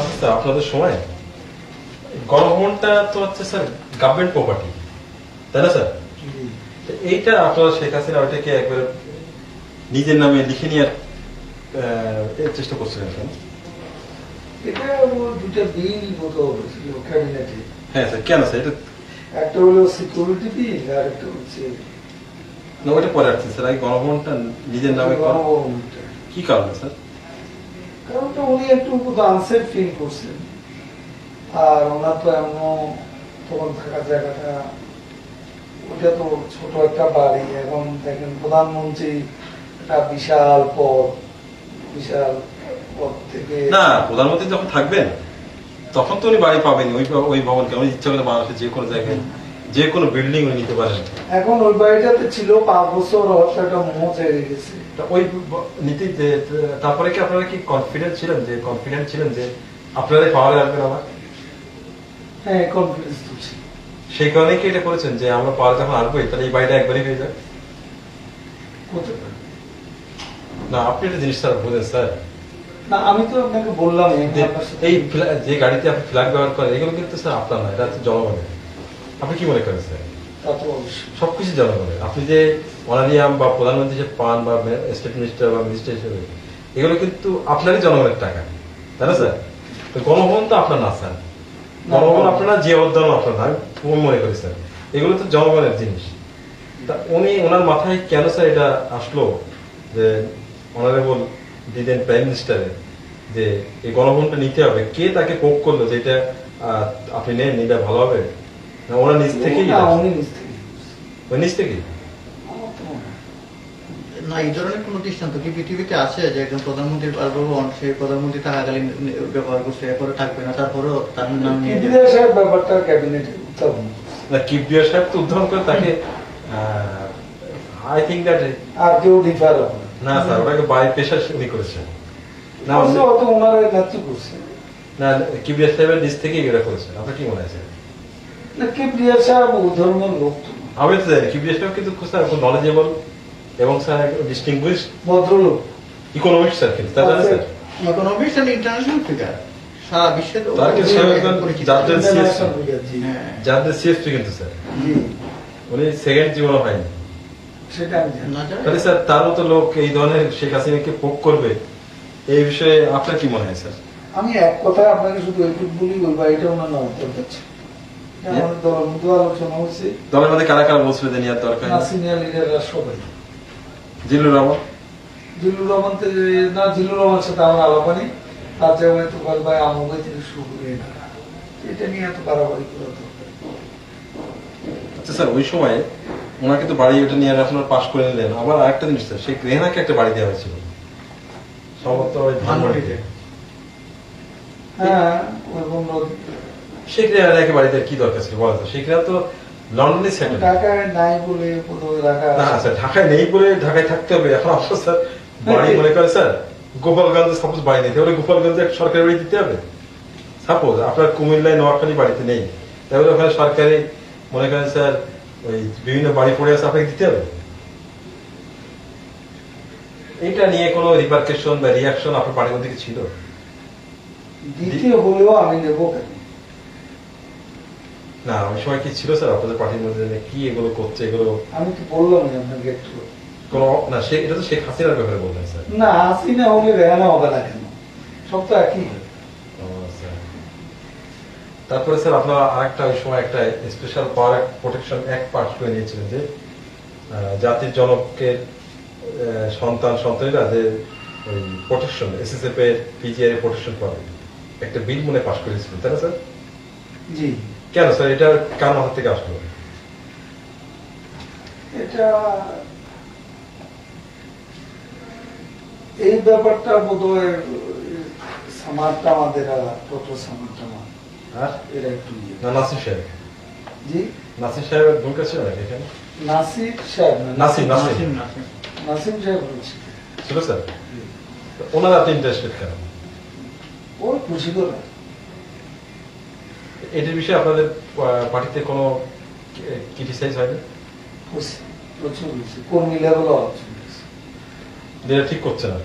আচ্ছা আপনাদের সময় গণভবনটা তো হচ্ছে স্যার গভর্নমেন্ট প্রপার্টি, তাই না স্যার? তো এইটা আপনারা শেখ হাসিনা ওইটাকে একবার নিজের নামে লিখে নেওয়ার চেষ্টা করছিলেন কেন? এটা দুটা বিল মতো ছিল ক্যাবিনেটে। হ্যাঁ স্যার, কেন স্যার? এটা একটা হলো সিকিউরিটি বিল আর একটা হচ্ছে না, ওইটা পরে আসছে স্যার, আগে গণভবনটা নিজের নামে গণভবনটা। কি কারণে স্যার? কারণটা উনি একটু আনসেফ ফিল করছেন, আর ওনার তো এমন তখন থাকার জায়গাটা ওটা তো ছোট একটা বাড়ি। এখন দেখেন প্রধানমন্ত্রী একটা বিশাল পদ, বিশাল পদ থেকে না, প্রধানমন্ত্রী যখন থাকবেন তখন তো উনি বাড়ি পাবেন ওই ভবনকে। উনি ইচ্ছা করে বাংলাদেশের যে কোনো জায়গায় যে কোনো বিল্ডিং উনি নিতে পারেন। এখন ওই বাড়িটাতে ছিল 5 বছর, হয়তো একটা মোহ চেয়ে গেছে। তা ওই নীতি তারপরে কি আপনারা কি কনফিডেন্ট ছিলেন যে আপনারাই পাওয়ারে আসবেন আবার? হ্যাঁ, কনফিডেন্স তো ছিল। সেই কারণে কি এটা করেছেন যে আমরা পাওয়ারে যখন আসবোই তাহলে এই বাড়িটা একবারই হয়ে যায়? হতে পারে। না, আপনি একটা জিনিস স্যার বোঝেন স্যার, না, আমি তো আপনাকে বললাম যে এই যে গাড়িতে আপনি ফ্ল্যাগ ব্যবহার করেন এগুলো কিন্তু স্যার আপনার না, এটা হচ্ছে জনগণের। আপনি কি মনে করেন স্যার? তা তো অবশ্যই। সবকিছু জনগণের। আপনি যে অনারিয়াম বা প্রধানমন্ত্রী হিসেবে পান বা স্টেট মিনিস্টার বা মিনিস্টার হিসেবে, এগুলো কিন্তু আপনারই জনগণের টাকা, তাই না স্যার? তো গণভবন তো আপনার না স্যার, গণভবন আপনারা যে উদ্যান আপনার না, আমি মনে করি স্যার এগুলো তো জনগণের জিনিস। তা উনি ওনার মাথায় কেন স্যার এটা আসলো যে অনারেবল দিলেন প্রাইম মিনিস্টারের যে এই গণভবনটা নিতে হবে? কে তাকে পোক করলো যে এটা আপনি নেন, নিলে ভালো হবে? না ওনার নিজ থেকেই? না, উনি নিজ থেকে। ওই নিজ থেকেই? আমার তো মনে হয়। না, এই ধরনের কোন দৃষ্টান্ত কি পৃথিবীতে আছে যে একজন প্রধানমন্ত্রীর বাসভবন সেই প্রধানমন্ত্রী থাকাকালীন ব্যবহার করছে, এরপরে থাকবে না, তারপরেও তার নাম নিয়ে কিবরিয়া সাহেব ব্যাপারটা ক্যাবিনেটে উত্থাপন করছে। না, কিবরিয়া সাহেব তো উদ্ধার করে তাকে আই থিঙ্ক দ্যাট আর কেউ ডিফার হবে না। না স্যার, ওটাকে বাই পেশার উনি করেছেন না। অবশ্য অত ওনারা নেতৃত্ব করছে না, কিবরিয়া সাহেবের নিজ থেকেই এটা করেছেন। আপনার কি মনে আছে? না, কিবরিয়া সাহেব ও ধর্মের লোক তো না। আমি তো জানি কিবরিয়া সাহেব কিন্তু স্যার খুব নলেজেবল এবং স্যার ডিস্টিংগুইশড ভদ্রলোক। ইকোনমিক্স স্যার, কিন্তু তাই জানেন sir? Economics and international figure সারা বিশ্বের তার কিন্তু সে একজন জাতীয় International figure, জি। হ্যাঁ। জাতীয় সিএসপি কিন্তু স্যার, জি, উনি সেকেন্ড জীবনও হয়নি। সেটা আমি জানি। না জানেন? তাহলে স্যার তার মতো লোক এই ধরনের শেখ হাসিনাকে পোক করবে, এই বিষয়ে আপনার কি মনে হয় স্যার? আমি এক কথায় আপনাকে শুধু এইটুকু বলি, ওই বাড়িটা ওনার নাম করতেছে। আমাদের দলের মধ্যে আলোচনা হয়েছে, দলের মধ্যে কারা কারা বলছিল যে নেওয়ার দরকার? সিনিয়র লিডাররা সবাই। জিল্লুর রহমান, জিল্লুর রহমান না, জিল্লুর রহমানের সাথে আমার আলাপানি। তার জায়গায় তো ভাই আমার ভাই থেকে শুরু করে এটা নিয়ে এত বাড়াবাড়ি করা দরকার। আচ্ছা স্যার, ওই সময় ওনাকে তো বাড়ি ওটা নিয়ে আপনার পাশ করে নিলেন। আবার আরেকটা জিনিস স্যার, শেখ রেহানাকে একটা বাড়ি দেওয়া হয়েছিল সম্ভবত ওই ধানমন্ডিতে। হ্যাঁ, ওই বন্ধ শেখ রেহানাকে বাড়ি দেওয়ার কি দরকার ছিল বলা? শেখ রেহানা তো লন্ডনে সেটেল। ঢাকায় নাই বলে প্রথমে রাখা। না স্যার, ঢাকায় নেই বলে ঢাকায় থাকতে হবে। এখন আপনার স্যার বাড়ি মনে করে স্যার গোপালগঞ্জে সাপোজ বাড়ি নিতে হলে গোপালগঞ্জে একটা সরকারি বাড়ি দিতে হবে। সাপোজ আপনার কুমিল্লায় নোয়াখালী বাড়িতে নেই, তাহলে ওখানে সরকারি মনে করেন স্যার ওই বিভিন্ন বাড়ি পড়ে আছে, আপনাকে দিতে হবে। এইটা নিয়ে কোনো রিপার্কেশন বা রিয়াকশন আপনার পার্টির মধ্যে কি ছিল? দ্বিতীয় হলেও আমি নেবো কেন? না, ওই সময় কি ছিল স্যার আপনাদের পার্টির মধ্যে যে কি এগুলো করছে এগুলো? আমি তো বললাম আপনাকে একটু। কোন না, এটা তো শেখ হাসিনার ব্যাপারে বললেন স্যার। না, হাসিনা হলে রেহানা হবে না কেন? সব তো একই। ও, স্যার। তারপরে স্যার আপনারা আরেকটা ওই সময় একটা স্পেশাল পাওয়ার প্রোটেকশন অ্যাক্ট পাস করে নিয়েছিলেন যে জাতির জনকের সন্তানেরা যে ওই প্রোটেকশন এসএসএফ এর পিজিআর এর প্রোটেকশন পাবে, একটা বিল মনে পাস করেছিলেন, তাই না স্যার? জি, কেন স্যার এটা কার মাথা থেকে আসলো? এটা এই ব্যাপারটা বোধহয় সামারটা আমাদের ডক্টর সামারটা আর এরা একটু ইয়ে। না নাসির সাহেব? জি, নাসির সাহেবের ভূমিকা ছিল নাকি এখানে? নাসির সাহেব না, নাসিম নাসিম সাহেব বলছি। ছিল স্যার। তো ওনারা আপনি ইন্টারেস্টেড কেন? ওই খুশি করে। এটার বিষয়ে আপনাদের পার্টিতে কোনো ক্রিটিসাইজ হয়নি? প্রচুর কর্মী লেভেল আলোচনা। যেটা ঠিক করছে না?